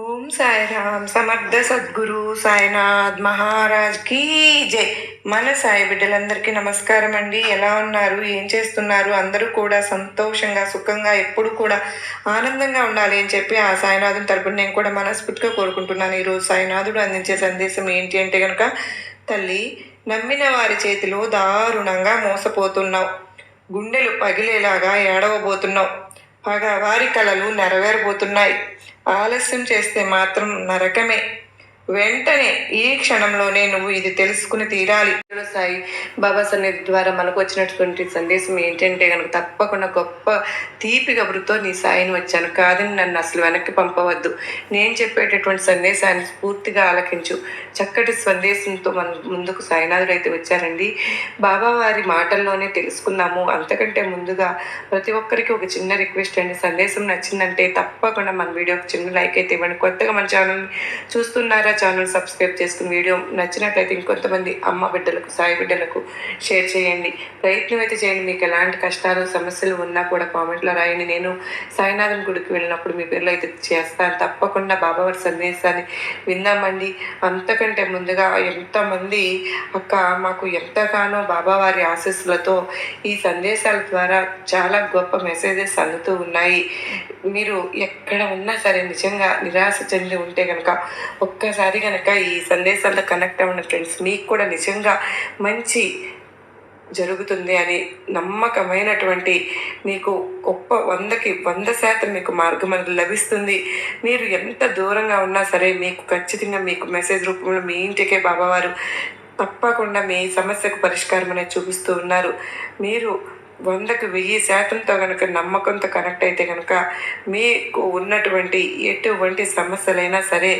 ఓం సాయిరామ్ సమర్థ సద్గురు సాయినాథ్ మహారాజ్ కీ జై. మన సాయి బిడ్డలందరికీ నమస్కారం అండి. ఎలా ఉన్నారు, ఏం చేస్తున్నారు? అందరూ కూడా సంతోషంగా సుఖంగా ఎప్పుడు కూడా ఆనందంగా ఉండాలి అని చెప్పి ఆ సాయినాథుని తరపున నేను కూడా మనస్ఫూర్తిగా కోరుకుంటున్నాను. ఈరోజు సాయినాథుడు అందించే సందేశం ఏంటి అంటే కనుక, తల్లి, నమ్మిన వారి చేతిలో దారుణంగా మోసపోతున్నావు, గుండెలు పగిలేలాగా ఏడవబోతున్నావు, పగవారి కలలు నెరవేరబోతున్నాయి. ఆలస్యం చేస్తే మాత్రం నరకమే. వెంటనే ఈ క్షణంలోనే నువ్వు ఇది తెలుసుకుని తీరాలి. సాయి బాబా సన్నిధి ద్వారా మనకు వచ్చినటువంటి సందేశం ఏంటంటే కనుక, తప్పకుండా గొప్ప తీపి కబురుతో నీ సాయిని వచ్చాను, కాదని నన్ను అసలు వెనక్కి పంపవద్దు. నేను చెప్పేటటువంటి సందేశాన్ని పూర్తిగా ఆలకించు. చక్కటి సందేశంతో మన ముందుకు సాయినాథుడు అయితే వచ్చారండి. బాబా వారి మాటల్లోనే తెలుసుకుందాము. అంతకంటే ముందుగా ప్రతి ఒక్కరికి ఒక చిన్న రిక్వెస్ట్ అండి. సందేశం నచ్చిందంటే తప్పకుండా మన వీడియోకి చిన్న లైక్ అయితే ఇవ్వండి. కొత్తగా మన ఛానల్ చూస్తున్నారా, ఛానల్ సబ్స్క్రైబ్ చేసుకుని వీడియో నచ్చినట్లయితే ఇంకొంతమంది అమ్మ బిడ్డలకు, సాయి బిడ్డలకు షేర్ చేయండి. ప్రయత్నం అయితే చేయండి. మీకు ఎలాంటి కష్టాలు సమస్యలు ఉన్నా కూడా కామెంట్లో రాయండి. నేను సాయినాథన్ గుడికి వెళ్ళినప్పుడు మీ పేర్లు అయితే చేస్తాను. తప్పకుండా బాబావారి సందేశాన్ని విందామండి. అంతకంటే ముందుగా ఎంతమంది అక్క మాకు ఎంతగానో బాబావారి ఆశీస్సులతో ఈ సందేశాల ద్వారా చాలా గొప్ప మెసేజెస్ అందుతూ ఉన్నాయి. మీరు ఎక్కడ ఉన్నా సరే నిజంగా నిరాశ చెంది ఉంటే కనుక ఒక్కసారి కనుక ఈ సందేశాలతో కనెక్ట్ అవ్వండి ఫ్రెండ్స్. మీకు కూడా నిజంగా మంచి జరుగుతుంది అని నమ్మకమైనటువంటి మీకు గొప్ప 100కి 100% మీకు మార్గం అనేది లభిస్తుంది. మీరు ఎంత దూరంగా ఉన్నా సరే మీకు ఖచ్చితంగా మీకు మెసేజ్ రూపంలో మీ ఇంటికే బాబావారు తప్పకుండా మీ సమస్యకు పరిష్కారం అనేది చూపిస్తూ ఉన్నారు. మీరు 100కి 1000% కనుక నమ్మకంతో కనెక్ట్ అయితే కనుక మీకు ఉన్నటువంటి ఎటువంటి సమస్యలైనా సరే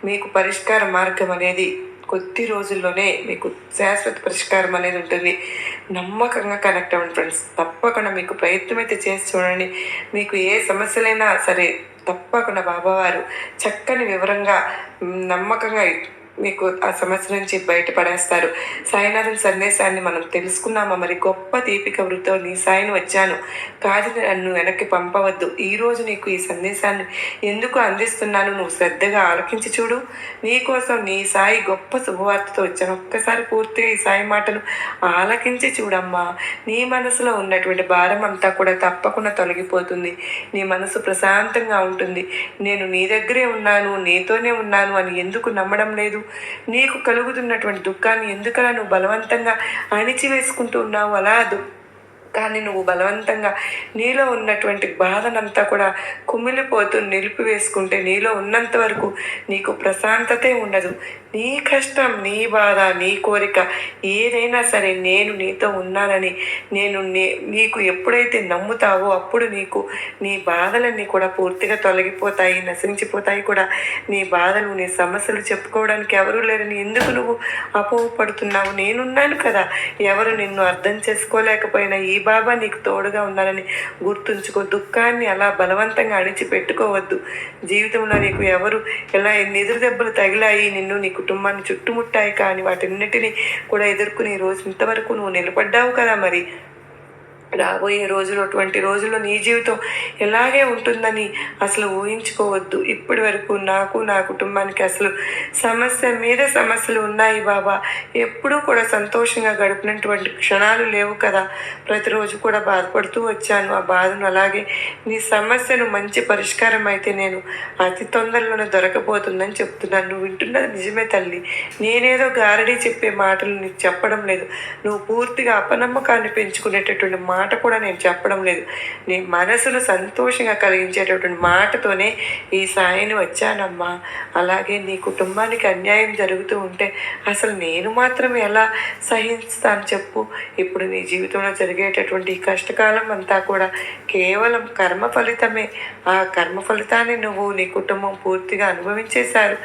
మీకు పరిష్కార మార్గం అనేది కొద్ది రోజుల్లోనే మీకు శాశ్వత పరిష్కారం అనేది ఉంటుంది. నమ్మకంగా కనెక్ట్ అవ్వండి ఫ్రెండ్స్. తప్పకుండా మీకు ప్రయత్నం అయితే చేసి చూడండి. మీకు ఏ సమస్యలైనా సరే తప్పకుండా బాబావారు చక్కని వివరంగా నమ్మకంగా మీకు ఆ సమస్య నుంచి బయటపడేస్తారు. సాయినాథన్ సందేశాన్ని మనం తెలుసుకున్నామా? మరి గొప్ప దీపిక వృత్తో నీ సాయిని వచ్చాను, కాదు నన్ను వెనక్కి పంపవద్దు. ఈరోజు నీకు ఈ సందేశాన్ని ఎందుకు అందిస్తున్నాను, నువ్వు శ్రద్ధగా ఆలకించి చూడు. నీకోసం నీ సాయి గొప్ప శుభవార్తతో వచ్చాను. ఒక్కసారి పూర్తిగా ఈ సాయి మాటను ఆలకించి చూడమ్మా. నీ మనసులో ఉన్నటువంటి భారం అంతా కూడా తప్పకుండా తొలగిపోతుంది. నీ మనసు ప్రశాంతంగా ఉంటుంది. నేను నీ దగ్గరే ఉన్నాను, నీతోనే ఉన్నాను అని ఎందుకు నమ్మడం లేదు? నీకు కలుగుతున్నటువంటి దుఃఖాన్ని ఎందుకలా నువ్వు బలవంతంగా అణిచివేసుకుంటూ ఉన్నావు? అలా కానీ నువ్వు బలవంతంగా నీలో ఉన్నటువంటి బాధనంతా కూడా కుమిలిపోతూ నిలిపివేసుకుంటే నీలో ఉన్నంత వరకు నీకు ప్రశాంతతే ఉండదు. నీ కష్టం, నీ బాధ, నీ కోరిక ఏదైనా సరే నేను నీతో ఉన్నానని నీకు ఎప్పుడైతే నమ్ముతావో అప్పుడు నీకు నీ బాధలన్నీ కూడా పూర్తిగా తొలగిపోతాయి, నశించిపోతాయి కూడా. నీ బాధలు, నీ సమస్యలు చెప్పుకోవడానికి ఎవరూ లేరని ఎందుకు నువ్వు అపోహపడుతున్నావు? నేనున్నాను కదా. ఎవరు నిన్ను అర్థం చేసుకోలేకపోయినా ఈ బాబా నీకు తోడుగా ఉన్నానని గుర్తుంచుకో. దుఃఖాన్ని అలా బలవంతంగా అణిచిపెట్టుకోవద్దు. జీవితంలో నీకు ఎవరు ఎలా ఎన్ని ఎదురు దెబ్బలు తగిలాయి, నిన్ను నీ కుటుంబాన్ని చుట్టుముట్టాయి, కానీ వాటన్నిటినీ కూడా ఎదుర్కొని ఈ రోజు ఇంతవరకు నువ్వు నిలబడ్డావు కదా. మరి రాబోయే రోజులు, అటువంటి రోజుల్లో నీ జీవితం ఎలాగే ఉంటుందని అసలు ఊహించుకోవద్దు. ఇప్పటి వరకు నాకు, నా కుటుంబానికి అసలు సమస్య మీద సమస్యలు ఉన్నాయి బాబా. ఎప్పుడూ కూడా సంతోషంగా గడిపినటువంటి క్షణాలు లేవు కదా. ప్రతిరోజు కూడా బాధపడుతూ వచ్చాను. ఆ బాధను అలాగే నీ సమస్యను మంచి పరిష్కారం అయితే నేను అతి తొందరలోనే దొరకపోతుందని చెప్తున్నాను. నువ్వు వింటున్నది నిజమే తల్లి. నేనేదో గారడీ చెప్పే మాటలు నీకు చెప్పడం లేదు. నువ్వు పూర్తిగా అపనమ్మకాన్ని పెంచుకునేటటువంటి మాట కూడా నేను చెప్పడం లేదు. నీ మనసును సంతోషంగా కలిగించేటటువంటి మాటతోనే ఈ సాయిని వచ్చానమ్మా. అలాగే నీ కుటుంబానికి అన్యాయం జరుగుతూ ఉంటే అసలు నేను మాత్రం ఎలా సహిస్తాను చెప్పు? ఇప్పుడు నీ జీవితంలో జరిగేటటువంటి ఈ కష్టకాలం అంతా కూడా కేవలం కర్మ ఫలితమే. ఆ కర్మ ఫలితాన్ని నువ్వు, నీ కుటుంబం పూర్తిగా అనుభవించేశారు,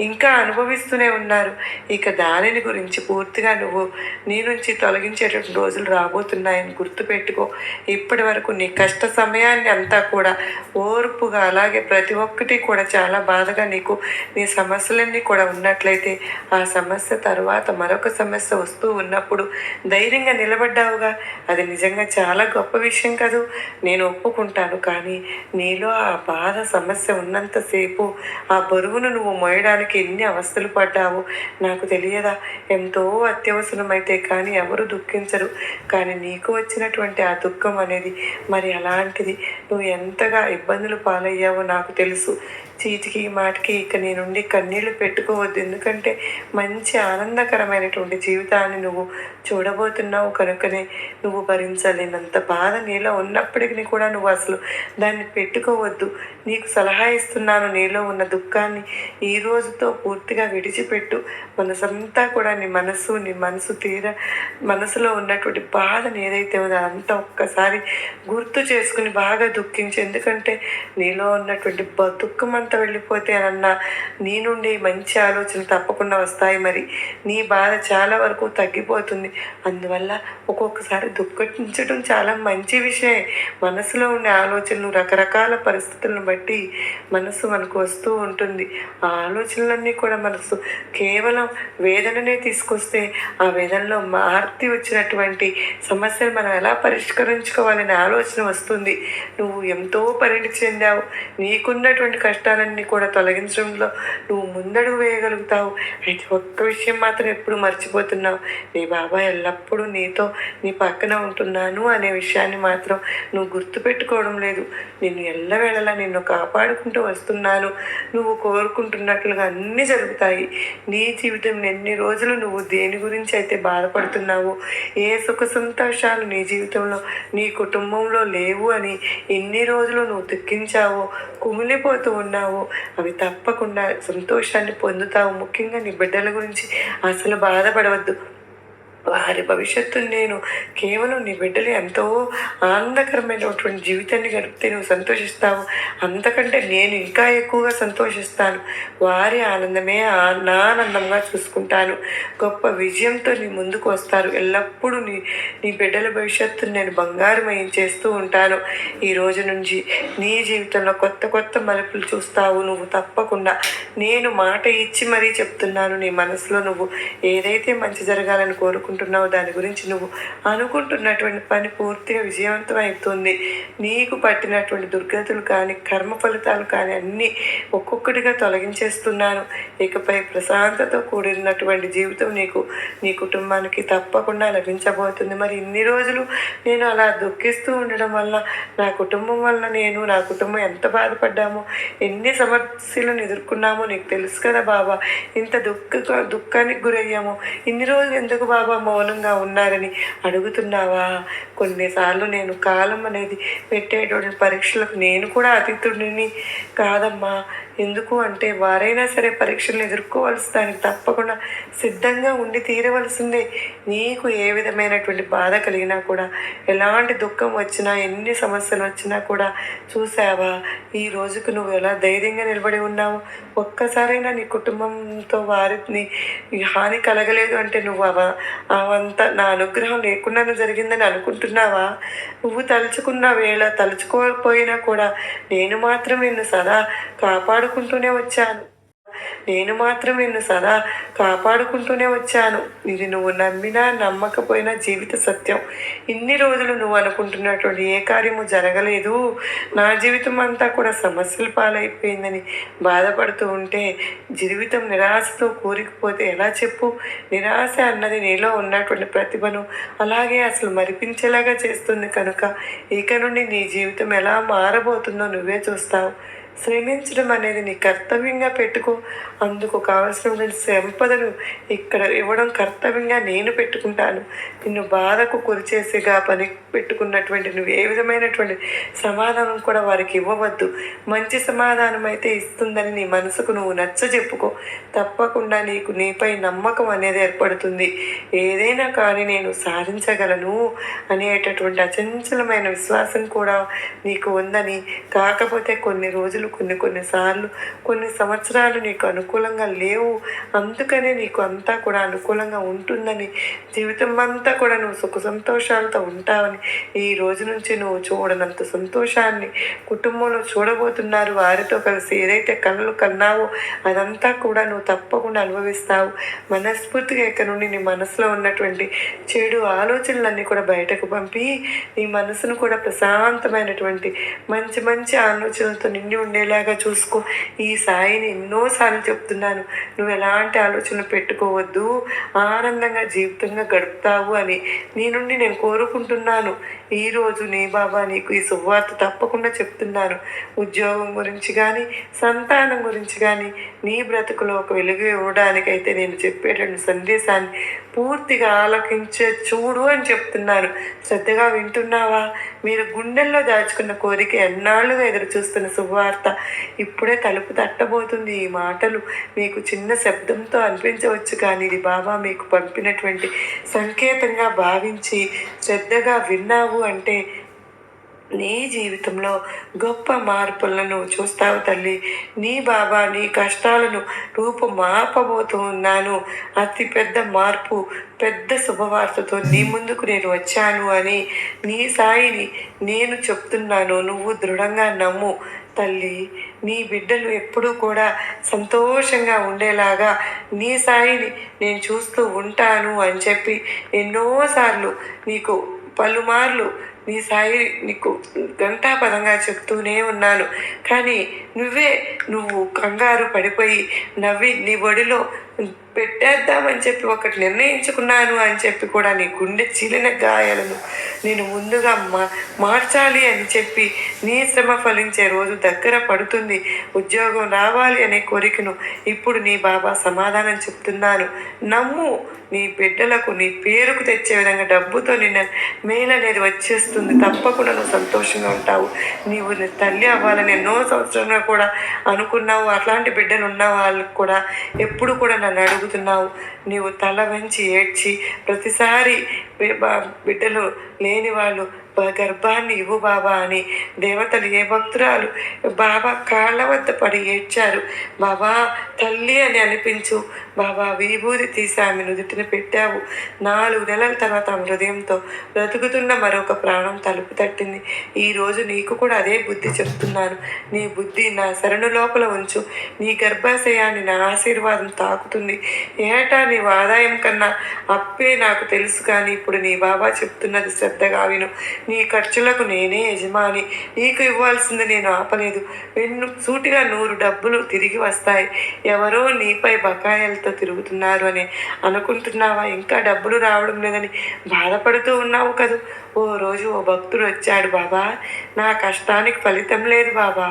ఇంకా అనుభవిస్తూనే ఉన్నారు. ఇక దానిని గురించి పూర్తిగా నువ్వు నీ నుంచి తొలగించేటటువంటి రోజులు రాబోతున్నాయని గుర్తుపెట్టు. పెట్టుకో. ఇప్పటి వరకు నీ కష్ట సమయాన్ని అంతా కూడా ఓర్పుగా, అలాగే ప్రతి ఒక్కటి కూడా చాలా బాధగా నీకు నీ సమస్యలన్నీ కూడా ఉన్నట్లయితే, ఆ సమస్య తర్వాత మరొక సమస్య వస్తూ ఉన్నప్పుడు ధైర్యంగా నిలబడ్డావుగా, అది నిజంగా చాలా గొప్ప విషయం కాదు. నేను ఒప్పుకుంటాను. కానీ నీలో ఆ బాధ సమస్య ఉన్నంతసేపు ఆ బరువును నువ్వు మోయడానికి ఎన్ని అవస్థలు పడ్డావు నాకు తెలియదా? ఎంతో అత్యవసరమైతే కానీ ఎవరు దుఃఖించరు. కానీ నీకు వచ్చినటువంటి ఆ దుఃఖం అనేది మరి అలాంటిది. నువ్వు ఎంతగా ఇబ్బందులు పాలయ్యావో నాకు తెలుసు. చీటికి మాటికి ఇక నీ నుండి కన్నీళ్లు పెట్టుకోవద్దు. ఎందుకంటే మంచి ఆనందకరమైనటువంటి జీవితాన్ని నువ్వు చూడబోతున్నావు కనుకనే నువ్వు భరించలేనంత బాధ నీలో ఉన్నప్పటికీ కూడా నువ్వు అసలు దాన్ని పెట్టుకోవద్దు. నీకు సలహా ఇస్తున్నాను, నీలో ఉన్న దుఃఖాన్ని ఈ రోజుతో పూర్తిగా విడిచిపెట్టు. మనసంతా కూడా నీ మనసు మనసులో ఉన్నటువంటి బాధని ఏదైతే ఉందో అంతా ఒక్కసారి గుర్తు చేసుకుని బాగా దుఃఖించు. ఎందుకంటే నీలో ఉన్నటువంటి దుఃఖం అంతా వెళ్ళిపోతే అన్న నీ నుండి మంచి ఆలోచనలు తప్పకుండా వస్తాయి. మరి నీ బాధ చాలా వరకు తగ్గిపోతుంది. అందువల్ల ఒక్కొక్కసారి దుఃఖించడం చాలా మంచి విషయమే. మనసులో ఉండే ఆలోచనలు రకరకాల పరిస్థితులను బట్టి మనసు మనకు వస్తూ ఉంటుంది. ఆ ఆలోచనలన్నీ కూడా మనసు కేవలం వేదననే తీసుకొస్తే ఆ వేదనలో మార్తి వచ్చినటువంటి సమస్యను మనం ఎలా పరిష్కరించుకోవాలనే ఆలోచన వస్తుంది. నువ్వు ఎంతో పరిణితి చెందావు. నీకున్నటువంటి కష్టాలన్నీ కూడా తొలగించడంలో నువ్వు ముందడుగు వేయగలుగుతావు. అయితే ఒక్క విషయం మాత్రం ఎప్పుడు మర్చిపోతున్నావు. నీ బాబా ఎల్లప్పుడూ నీతో నీ పక్కన ఉంటున్నాను అనే విషయాన్ని మాత్రం నువ్వు గుర్తుపెట్టుకోవడం లేదు. నిన్ను ఎల్లవేళలా నిన్ను కాపాడుకుంటూ వస్తున్నాను. నువ్వు కోరుకుంటున్నట్లుగా అన్నీ జరుగుతాయి. నీ జీవితం ఎన్ని రోజులు నువ్వు దేని గురించి అయితే బాధపడుతున్నావో, ఏ సుఖ సంతోషాలు నీ జీవితంలో నీ కుటుంబంలో లేవు అని ఎన్ని రోజులు నువ్వు దుఃఖించావో, కుమిలిపోతూ ఉన్నావో, అవి తప్పకుండా సంతోషాన్ని పొందుతావు. ముఖ్యంగా నీ బిడ్డల గురించి అసలు బాధపడవద్దు. వారి భవిష్యత్తును నేను కేవలం నీ బిడ్డలు ఎంతో ఆనందకరమైనటువంటి జీవితాన్ని గడిపితే నువ్వు సంతోషిస్తావు. అంతకంటే నేను ఇంకా ఎక్కువగా సంతోషిస్తాను. వారి ఆనందమే నా ఆనందంగా చూసుకుంటాను. గొప్ప విజయంతో నీ ముందుకు వస్తారు. ఎల్లప్పుడూ నీ బిడ్డల భవిష్యత్తును నేను బంగారుమయం చేస్తూ ఉంటాను. ఈ రోజు నుంచి నీ జీవితంలో కొత్త కొత్త మలుపులు చూస్తావు. నువ్వు తప్పకుండా నేను మాట ఇచ్చి మరీ చెప్తున్నాను. నీ మనసులో నువ్వు ఏదైతే మంచి జరగాలని కోరుకుంటున్నావు, దాని గురించి నువ్వు అనుకుంటున్నటువంటి పని పూర్తిగా విజయవంతం అవుతుంది. నీకు పట్టినటువంటి దుర్గతులు కానీ కర్మ ఫలితాలు కానీ అన్నీ ఒక్కొక్కటిగా తొలగించేస్తున్నాను. ఇకపై ప్రశాంతతో కూడినటువంటి జీవితం నీ కుటుంబానికి తప్పకుండా లభించబోతుంది. మరి ఇన్ని రోజులు నేను అలా దుఃఖిస్తూ ఉండడం వల్ల నా కుటుంబం వల్ల నా కుటుంబం ఎంత బాధపడ్డామో, ఎన్ని సమస్యలను ఎదుర్కొన్నామో నీకు తెలుసు కదా బాబా. ఇంత దుఃఖానికి గురయ్యామో, ఇన్ని రోజులు ఎందుకు బాబా మౌనంగా ఉన్నారని అడుగుతున్నావా? కొన్నిసార్లు నేను కాలం అనేది పెట్టేటువంటి పరీక్షలకు నేను కూడా అతీతుడిని కాదమ్మా. ఎందుకు అంటే వారైనా సరే పరీక్షలను ఎదుర్కోవాల్సి దానికి తప్పకుండా సిద్ధంగా ఉండి తీరవలసిందే. నీకు ఏ విధమైనటువంటి బాధ కలిగినా కూడా, ఎలాంటి దుఃఖం వచ్చినా, ఎన్ని సమస్యలు వచ్చినా కూడా చూసావా ఈ రోజుకు నువ్వు ఎలా ధైర్యంగా నిలబడి ఉన్నావు? ఒక్కసారైనా నీ కుటుంబంతో వారిని హాని కలగలేదు అంటే నువ్వు అవంతా నా అనుగ్రహం లేకుండానే జరిగిందని అనుకుంటున్నావా? నువ్వు తలుచుకున్న వేళ తలుచుకోకపోయినా కూడా నేను మాత్రం నిన్ను సదా కాపాడుకుంటూనే వచ్చాను. ఇది నువ్వు నమ్మినా నమ్మకపోయినా జీవిత సత్యం. ఇన్ని రోజులు నువ్వు అనుకుంటున్నటువంటి ఏ కార్యము జరగలేదు, నా జీవితం అంతా కూడా సమస్యల పాలైపోయిందని బాధపడుతూ ఉంటే జీవితం నిరాశతో కూరుకుపోతే ఎలా చెప్పు? నిరాశ అన్నది నీలో ఉన్నటువంటి ప్రతిభను అలాగే అసలు మరిపించేలాగా చేస్తుంది. కనుక ఇక నుండి నీ జీవితం ఎలా మారబోతుందో నువ్వే చూస్తావు. శ్రమించడం అనేది నీ కర్తవ్యంగా పెట్టుకో. అందుకు కావలసినటువంటి సంపదను ఇక్కడ ఇవ్వడం కర్తవ్యంగా నేను పెట్టుకుంటాను. నిన్ను బాధకు గురిచేసేగా పని పెట్టుకున్నటువంటి నువ్వు ఏ విధమైనటువంటి సమాధానం కూడా వారికి ఇవ్వవద్దు. మంచి సమాధానం అయితే ఇస్తుందని నీ మనసుకు నువ్వు చెప్పుకో. తప్పకుండా నీపై నమ్మకం అనేది ఏర్పడుతుంది. ఏదైనా కానీ నేను సాధించగలను అనేటటువంటి అచంచలమైన విశ్వాసం కూడా నీకు ఉందని. కాకపోతే కొన్ని రోజులు రోజులు కొన్నిసార్లు కొన్ని సంవత్సరాలు నీకు అనుకూలంగా లేవు. అందుకనే నీకు అంతా కూడా అనుకూలంగా ఉంటుందని, జీవితం అంతా కూడా నువ్వు సుఖ సంతోషాలతో ఉంటావని, ఈ రోజు నుంచి నువ్వు చూడనంత సంతోషాన్ని కుటుంబంలో చూడబోతున్నారు. వారితో కలిసి ఏదైతే కలలు కన్నావో అదంతా కూడా నువ్వు తప్పకుండా అనుభవిస్తావు. మనస్ఫూర్తిగా ఇక్కడ నుండి నీ మనసులో ఉన్నటువంటి చెడు ఆలోచనలన్నీ కూడా బయటకు పంపి నీ మనసును కూడా ప్రశాంతమైనటువంటి మంచి మంచి ఆలోచనలతో నిండి ఉండేలాగా చూసుకో. ఈ సాయిని ఎన్నోసార్లు చెప్తున్నాను, నువ్వు ఎలాంటి ఆలోచనలు పెట్టుకోవద్దు, ఆనందంగా జీవితంగా గడుపుతావు అని నీ నుండి నేను కోరుకుంటున్నాను. ఈరోజు నీ బాబా నీకు ఈ శుభవార్త తప్పకుండా చెప్తున్నాను. ఉద్యోగం గురించి కానీ, సంతానం గురించి కానీ, నీ బ్రతుకులో ఒక వెలుగు ఇవ్వడానికైతే నేను చెప్పేటువంటి సందేశాన్ని పూర్తిగా ఆలకించే చూడు అని చెప్తున్నాను. శ్రద్ధగా వింటున్నావా? మీరు గుండెల్లో దాచుకున్న కోరిక ఎన్నాళ్ళుగా ఎదురు చూస్తున్న శుభవార్త ఇప్పుడే తలుపు తట్టబోతుంది. ఈ మాటలు మీకు చిన్న శబ్దంతో అనిపించవచ్చు, కానీ ఇది బాబా మీకు పంపినటువంటి సంకేతంగా భావించి శ్రద్ధగా విన్నావు అంటే నీ జీవితంలో గొప్ప మార్పులను చూస్తావు తల్లి. నీ బాబా నీ కష్టాలను రూపుమాపబోతూ ఉన్నాను. అతి పెద్ద మార్పు, పెద్ద శుభవార్తతో నీ ముందుకు నేను వచ్చాను అని నీ సాయిని నేను చెప్తున్నాను. నువ్వు దృఢంగా నమ్ము తల్లి. నీ బిడ్డలు ఎప్పుడూ కూడా సంతోషంగా ఉండేలాగా నీ సాయిని నేను చూస్తూ ఉంటాను అని చెప్పి ఎన్నోసార్లు నీకు పలుమార్లు నీ సాయి నీకు గంటాపదంగా చెప్తూనే ఉన్నాను. కానీ నువ్వు కంగారు పడిపోయి నవ్వి నీ ఒడిలో పెట్టేద్దామని చెప్పి ఒకటి నిర్ణయించుకున్నాను అని చెప్పి కూడా నీ గుండె చీలిన గాయాలను నేను ముందుగా మార్చాలి అని చెప్పి నీ శ్రమ ఫలించే రోజు దగ్గర పడుతుంది. ఉద్యోగం రావాలి అనే కోరికను ఇప్పుడు నీ బాబా సమాధానం చెప్తున్నాను. నమ్ము. నీ బిడ్డలకు నీ పేరుకు తెచ్చే విధంగా డబ్బుతో నిన్న మేలు అనేది వచ్చేస్తుంది. తప్పకుండా నువ్వు సంతోషంగా ఉంటావు. నీవు నీ తల్లి అవ్వాలని ఎన్నో సంవత్సరంగా కూడా అనుకున్నావు. అట్లాంటి బిడ్డలు ఉన్న వాళ్ళకు కూడా ఎప్పుడు కూడా నన్ను అడుగుతున్నావు. నీవు తల వంచి ఏడ్చి ప్రతిసారి బిడ్డలు లేని వాళ్ళు గర్భాన్ని ఇవ్వు బాబా అని దేవతలు ఏ భక్తురాలు బాబా కాళ్ళ వద్ద పడి ఏడ్చారు. బాబా తల్లి అని అనిపించు. బాబా విభూతి తీసి ఆమె నుదుటిని పెట్టావు. 4 నెలల తర్వాత ఆమె హృదయంతో బ్రతుకుతున్న మరొక ప్రాణం తలుపు తట్టింది. ఈరోజు నీకు కూడా అదే బుద్ధి చెప్తున్నాను. నీ బుద్ధి నా శరణు లోపల ఉంచు. నీ గర్భాశయాన్ని నా ఆశీర్వాదం తాకుతుంది. ఏటా నీ ఆదాయం కన్నా అప్పే నాకు తెలుసు, కానీ ఇప్పుడు నీ బాబా చెప్తున్నది శ్రద్ధగా విను. నీ ఖర్చులకు నేనే యజమాని. నీకు ఇవ్వాల్సింది నేను ఆపలేదు. సూటిగా 100 డబ్బులు తిరిగి వస్తాయి. ఎవరో నీపై బకాయిలతో తిరుగుతున్నారు అని అనుకుంటున్నావా? ఇంకా డబ్బులు రావడం లేదని బాధపడుతూ ఉన్నావు కదూ. ఓ రోజు ఓ భక్తుడు వచ్చాడు. బాబా, నా కష్టానికి ఫలితం లేదు బాబా.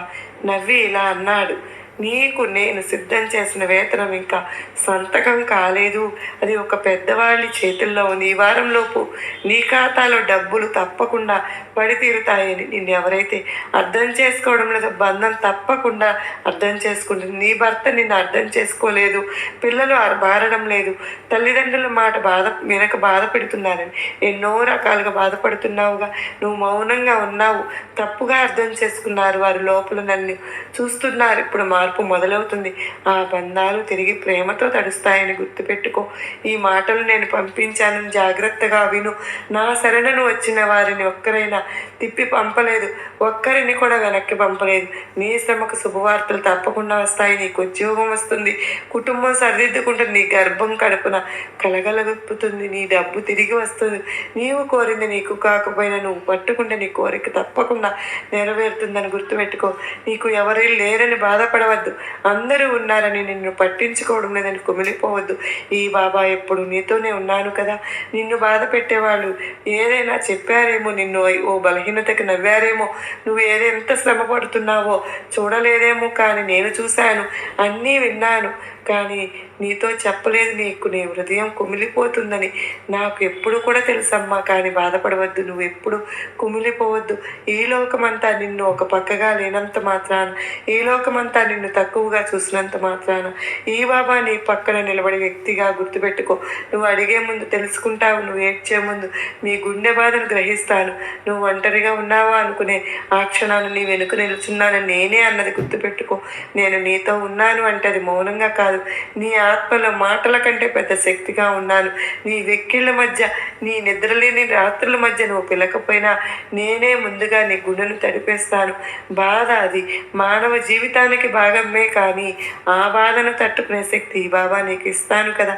నవ్వి ఇలా అన్నాడు, నీకు నేను సిద్ధం చేసిన వేతనం ఇంకా సంతకం కాలేదు. అది ఒక పెద్దవాళ్ళ చేతుల్లో ఉంది. ఈ వారంలోపు నీ ఖాతాలో డబ్బులు తప్పకుండా పడి తీరుతాయని నిన్ను ఎవరైతే అర్థం చేసుకోవడం లేదో బంధం తప్పకుండా అర్థం చేసుకుంటుంది. నీ భర్త నిన్ను అర్థం చేసుకోలేదు, పిల్లలు బారడం లేదు, తల్లిదండ్రుల మాట వెనక బాధ పెడుతున్నారని ఎన్నో రకాలుగా బాధపడుతున్నావుగా. నువ్వు మౌనంగా ఉన్నావు. తప్పుగా అర్థం చేసుకున్నారు వారు. లోపల నన్ను చూస్తున్నారు. ఇప్పుడు మార్పు మొదలవుతుంది. ఆ బంధాలు తిరిగి ప్రేమతో తడుస్తాయని గుర్తుపెట్టుకో. ఈ మాటలు నేను పంపించానని జాగ్రత్తగా విను. నా శరణను వచ్చిన వారిని ఒక్కరైనా తిప్పి పంపలేదు, ఒక్కరిని కూడా వెనక్కి పంపలేదు. నీ శ్రమకు శుభవార్తలు తప్పకుండా వస్తాయి. నీకు ఉద్యోగం వస్తుంది, కుటుంబం సరిదిద్దుకుంటుంది, నీ గర్భం కడుపున కలగలగుతుంది, నీ డబ్బు తిరిగి వస్తుంది. నీవు కోరింది నీకు కాకపోయినా నువ్వు పట్టుకుంటే నీ కోరిక తప్పకుండా నెరవేరుతుందని గుర్తుపెట్టుకో. నీకు ఎవరు లేరని బాధపడవద్దు, అందరూ ఉన్నారని నిన్ను పట్టించుకోవడం లేదని కుమిలిపోవద్దు. ఈ బాబా ఎప్పుడు నీతోనే ఉన్నాను కదా. నిన్ను బాధ పెట్టేవాళ్ళు ఏదైనా చెప్పారేమో, నిన్ను ఓ బలహీనతకి నవ్వారేమో, నువ్వు ఎంత శ్రమ పడుతున్నావో చూడలేదేమో, కానీ నేను చూశాను, అన్నీ విన్నాను. కానీ నీతో చెప్పలేదు. నీకు నీ హృదయం కుమిలిపోతుందని నాకు ఎప్పుడు కూడా తెలుసమ్మా. కానీ బాధపడవద్దు, నువ్వు ఎప్పుడు కుమిలిపోవద్దు. ఈ లోకమంతా నిన్ను ఒక పక్కగా లేనంత మాత్రాన, ఈ లోకమంతా నిన్ను తక్కువగా చూసినంత మాత్రాన ఈ బాబా నీ పక్కన నిలబడి వ్యక్తిగా గుర్తుపెట్టుకో. నువ్వు అడిగే ముందు తెలుసుకుంటావు, నువ్వు ఏడ్చే ముందు నీ గుండె బాధను గ్రహిస్తాను. నువ్వు ఒంటరిగా ఉన్నావా అనుకునే ఆ క్షణాన్ని నీ వెనుక నిలుచున్నానని నేనే అన్నది గుర్తుపెట్టుకో. నేను నీతో ఉన్నాను అంటే అది మౌనంగా కాదు, నీ ఆత్మలో మాటల కంటే పెద్ద శక్తిగా ఉన్నాను. నీ వెక్కిళ్ళ మధ్య, నీ నిద్రలేని రాత్రుల మధ్య నువ్వు పిలకపోయినా నేనే ముందుగా నీ గుండెను తడిపేస్తాను. బాధ అది మానవ జీవితానికి భాగమే, కానీ ఆ బాధను తట్టుకునే శక్తి ఈ బాబా నీకు ఇస్తాను కదా.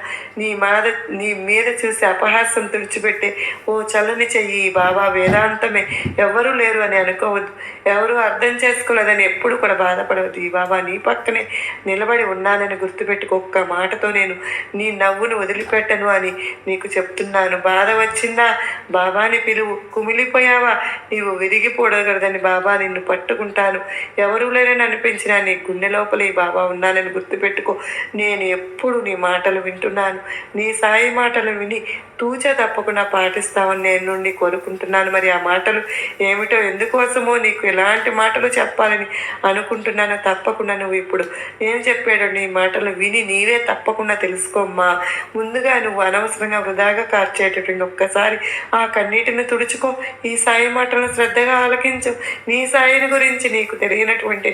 నీ మీద చూసి అపహాస్యం తుడిచిపెట్టే ఓ చల్లని చెయ్యి ఈ బాబా వేదాంతమే. ఎవరూ లేరు అని అనుకోవద్దు, ఎవరు అర్థం చేసుకోలేదని ఎప్పుడు కూడా బాధపడవద్దు. ఈ బాబా నీ పక్కనే నిలబడి ఉన్నానని గుర్తుపెట్టుకో. ఒక్క మాటతో నేను నీ నవ్వును వదిలిపెట్టను అని నీకు చెప్తున్నాను. బాధ వచ్చిందా బాబాని పిలువు. కుమిలిపోయావా నీవు విరిగిపోడగలదని బాబా నిన్ను పట్టుకుంటాను. ఎవరూ లేరని అనిపించినా నీ గుండె లోపల ఈ బాబా ఉన్నానని గుర్తుపెట్టుకో. నేను ఎప్పుడు నీ మాటలు వింటున్నాను. నీ సాయి మాటలు విని తూచా తప్పకుండా పాటిస్తావని నేను నుండి కోరుకుంటున్నాను. మరి ఆ మాటలు ఏమిటో, ఎందుకోసమో, నీకు ఎలాంటి మాటలు చెప్పాలని అనుకుంటున్నానో తప్పకుండా నువ్వు ఇప్పుడు ఏం చెప్పాడో నీ మాటలు విని నీవే తప్పకుండా తెలుసుకోమ్మా. ముందుగా నువ్వు అనవసరంగా వృధాగా కార్చేటటువంటి ఒక్కసారి ఆ కన్నీటిని తుడుచుకో. ఈ సాయి మాటలను శ్రద్ధగా ఆలకించు. నీ సాయిని గురించి నీకు తెలియనటువంటి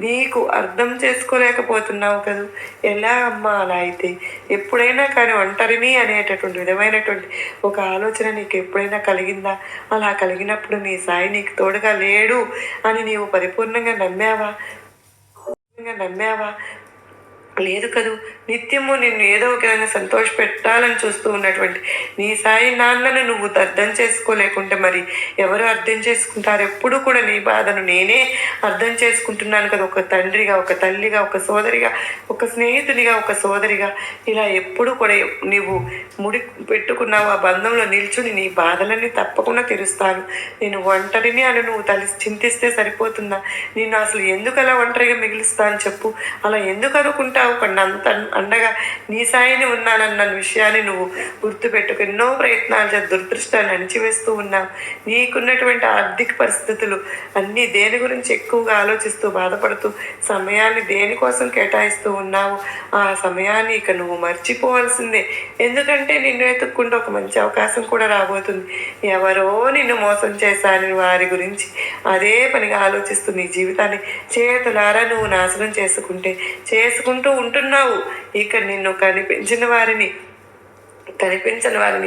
నీకు అర్థం చేసుకోలేకపోతున్నావు కదా. ఎలా అమ్మా అలా అయితే? ఎప్పుడైనా కానీ ఒంటరిని అనేటటువంటి విధమైనటువంటి ఒక ఆలోచన నీకు ఎప్పుడైనా కలిగిందా? అలా కలిగినప్పుడు నీ సాయి నీకు తోడుగా లేడు అని నీవు పరిపూర్ణంగా నమ్మావా? లేదు కదూ. నిత్యము నిన్ను ఏదో ఒక విధంగా సంతోష పెట్టాలని చూస్తూ ఉన్నటువంటి నీ సాయి నాన్నను నువ్వు అర్థం చేసుకోలేకుంటే మరి ఎవరు అర్థం చేసుకుంటారు? ఎప్పుడు కూడా నీ బాధను నేనే అర్థం చేసుకుంటున్నాను కదా. ఒక తండ్రిగా, ఒక తల్లిగా, ఒక సోదరిగా, ఒక స్నేహితునిగా, ఒక సోదరిగా ఇలా ఎప్పుడు కూడా నీవు ముడి పెట్టుకున్నావు. ఆ బంధంలో నిల్చుని నీ బాధలన్నీ తప్పకుండా తీరుస్తాను. నేను ఒంటరిని అని నువ్వు చింతిస్తే సరిపోతుందా? నేను అసలు ఎందుకు అలా ఒంటరిగా మిగిలిస్తాను చెప్పు. అలా ఎందుకు అనుకుంటావు? అంత అండగా నీ సాయిని ఉన్నానన్న విషయాన్ని నువ్వు గుర్తుపెట్టుకు. ఎన్నో ప్రయత్నాలు దురదృష్టాన్ని అణిచివేస్తూ ఉన్నావు. నీకున్నటువంటి ఆర్థిక పరిస్థితులు అన్నీ దేని గురించి ఎక్కువగా ఆలోచిస్తూ బాధపడుతూ సమయాన్ని దేనికోసం కేటాయిస్తూ ఉన్నావు. ఆ సమయాన్ని ఇక నువ్వు మర్చిపోవాల్సిందే. ఎందుకంటే నిన్ను వెతుక్కుంటూ ఒక మంచి అవకాశం కూడా రాబోతుంది. ఎవరో నిన్ను మోసం చేశానని వారి గురించి అదే పనిగా ఆలోచిస్తూ నీ జీవితాన్ని చేతులారా నువ్వు నాశనం చేసుకుంటూ ఉంటున్నావు. ఇక నిన్ను కనిపించని వారిని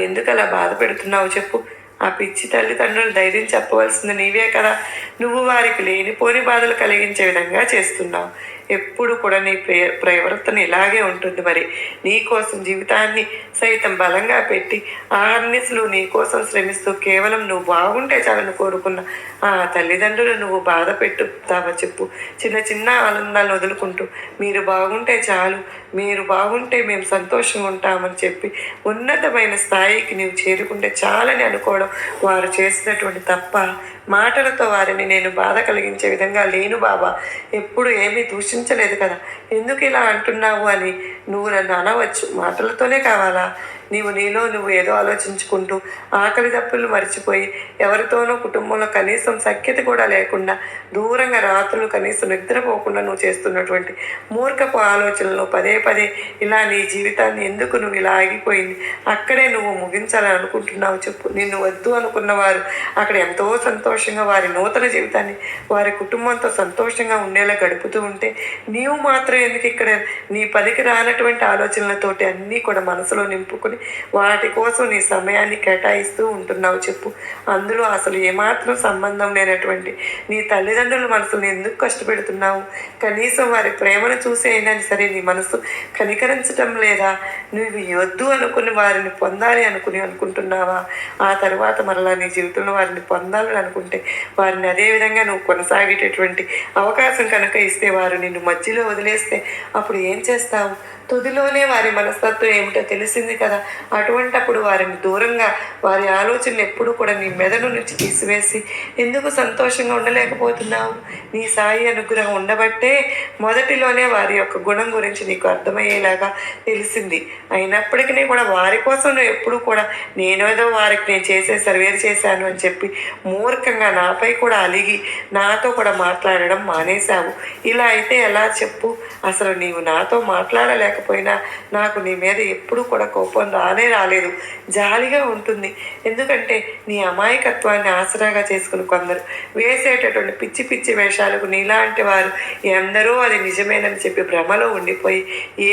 ఎందుకు అలా బాధ పెడుతున్నావు చెప్పు. ఆ పిచ్చి తల్లిదండ్రులు ధైర్యం చెప్పవలసింది నీవే కదా. నువ్వు వారికి లేనిపోని బాధలు కలిగించే విధంగా చేస్తున్నావు. ఎప్పుడు కూడా నీ ప్రవర్తన ఇలాగే ఉంటుంది. మరి నీ కోసం జీవితాన్ని సైతం బలంగా పెట్టి ఆహర్నిశలు నీ కోసం శ్రమిస్తూ కేవలం నువ్వు బాగుంటే చాలని కోరుకున్న ఆ తల్లిదండ్రులు నువ్వు బాధ పెట్టుతావా చెప్పు. చిన్న చిన్న ఆనందాలను వదులుకుంటూ మీరు బాగుంటే చాలు, మీరు బాగుంటే మేము సంతోషంగా ఉంటామని చెప్పి ఉన్నతమైన స్థాయికి నీవు చేరుకుంటే చాలని అనుకోవడం వారు చేసినటువంటి తప్ప. మాటలతో వారిని నేను బాధ కలిగించే విధంగా లేను బాబా. ఎప్పుడు ఏమీ దూషించలేదు కదా. ఎందుకు ఇలా అంటున్నావు అని నువ్వు నన్ను అనవచ్చు. మాటలతోనే కావాలా? నీలో నువ్వు ఏదో ఆలోచించుకుంటూ ఆకలి దప్పులు మర్చిపోయి ఎవరితోనో కుటుంబంలో కనీసం సఖ్యత కూడా లేకుండా దూరంగా రాత్రులు కనీసం నిద్రపోకుండా నువ్వు చేస్తున్నటువంటి మూర్ఖపు ఆలోచనలు పదే ఇలా నీ జీవితాన్ని ఎందుకు నువ్వు ఇలా ఆగిపోయింది? అక్కడే నువ్వు ముగించాలని అనుకుంటున్నావు చెప్పు. నిన్ను వద్దు అనుకున్న వారు అక్కడ ఎంతో సంతోషంగా వారి నూతన జీవితాన్ని వారి కుటుంబంతో సంతోషంగా ఉండేలా గడుపుతూ ఉంటే నీవు మాత్రం ఎందుకు ఇక్కడ నీ పనికి రానటువంటి ఆలోచనలతోటి అన్నీ కూడా మనసులో నింపుకొని వాటి కోసం నీ సమయాన్ని కేటాయిస్తూ ఉంటున్నావు చెప్పు. అందులో అసలు ఏమాత్రం సంబంధం లేనటువంటి నీ తల్లిదండ్రుల మనసుని ఎందుకు కష్టపెడుతున్నావు? కనీసం వారి ప్రేమను చూసి అయినా సరే నీ మనసు కనికరించటం లేదా? నువ్వు వద్దు అనుకుని వారిని పొందాలి అనుకుంటున్నావా? ఆ తర్వాత మరలా నీ జీవితంలో వారిని పొందాలని అనుకుంటే వారిని అదేవిధంగా నువ్వు కొనసాగేటటువంటి అవకాశం కనుక ఇస్తే వారు నిన్ను మధ్యలో వదిలేస్తే అప్పుడు ఏం చేస్తావు? తుదిలోనే వారి మనస్తత్వం ఏమిటో తెలిసింది కదా. అటువంటప్పుడు వారిని దూరంగా, వారి ఆలోచనలు ఎప్పుడూ కూడా నీ మెదడు నుంచి తీసివేసి ఎందుకు సంతోషంగా ఉండలేకపోతున్నావు? నీ సాయి అనుగ్రహం ఉండబట్టే మొదటిలోనే వారి యొక్క గుణం గురించి నీకు అర్థమయ్యేలాగా తెలిసింది. అయినప్పటికీ కూడా వారి కోసం నువ్వు ఎప్పుడూ కూడా నేనేదో వారికి నేను చేసేసాను, వేరు చేశాను అని చెప్పి మూర్ఖంగా నాపై కూడా అలిగి నాతో కూడా మాట్లాడడం మానేశావు. ఇలా అయితే ఎలా చెప్పు? అసలు నీవు నాతో మాట్లాడలేకపోయినా నాకు నీ మీద ఎప్పుడూ కూడా కోపం రాలేదు. జాలిగా ఉంటుంది. ఎందుకంటే నీ అమాయకత్వాన్ని ఆసరాగా చేసుకుని కొందరు వేసేటటువంటి పిచ్చి పిచ్చి వేషాలకు నీలాంటి వారు ఎందరో అది నిజమేనని చెప్పి భ్రమలో ఉండిపోయి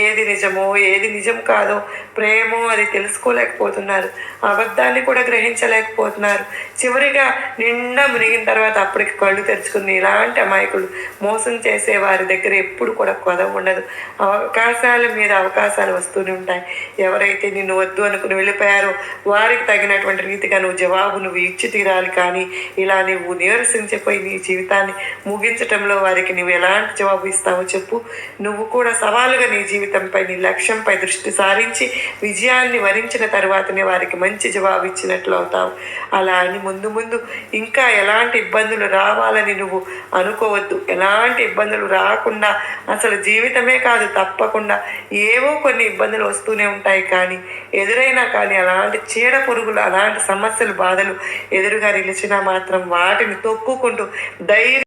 ఏది నిజమో ఏది నిజం కాదో ప్రేమో అది తెలుసుకోలేకపోతున్నారు. అబద్ధాన్ని కూడా గ్రహించలేకపోతున్నారు. చివరిగా నిండా మునిగిన తర్వాత అప్పటికి కళ్ళు తెరుచుకుని ఇలాంటి అమాయకులు మోసం చేసే వారి దగ్గర ఎప్పుడు కూడా కొదవ ఉండదు. అవకాశాల మీద అవకాశాలు వస్తూనే ఉంటాయి. ఎవరైతే నిన్ను వద్దు అనుకుని వెళ్ళిపోయారో వారికి తగినటువంటి రీతిగా నువ్వు ఇచ్చి తీరాలి. కానీ ఇలా నువ్వు నీరసించిపోయి నీ జీవితాన్ని ముగించటంలో వారికి నువ్వు ఎలాంటి జవాబు ఇస్తావో చెప్పు. నువ్వు కూడా సవాలుగా నీ జీవితంపై, నీ లక్ష్యంపై దృష్టి సారించి విజయాన్ని వరించిన తర్వాతనే వారికి మంచి జవాబు ఇచ్చినట్లు అవుతావు. అలా అని ముందు ముందు ఇంకా ఎలాంటి ఇబ్బందులు రావాలని నువ్వు అనుకోవద్దు. ఎలాంటి ఇబ్బందులు రాకుండా అసలు జీవితమే కాదు, తప్పకుండా ఏవో కొన్ని ఇబ్బందులు వస్తూనే ఉంటాయి. కానీ ఎదురైనా కానీ అలాంటి చీడ పురుగులు, అలాంటి సమస్యలు, బాధలు ఎదురుగా నిలిచినా మాత్రం వాటిని తొక్కుకుంటూ ధైర్యం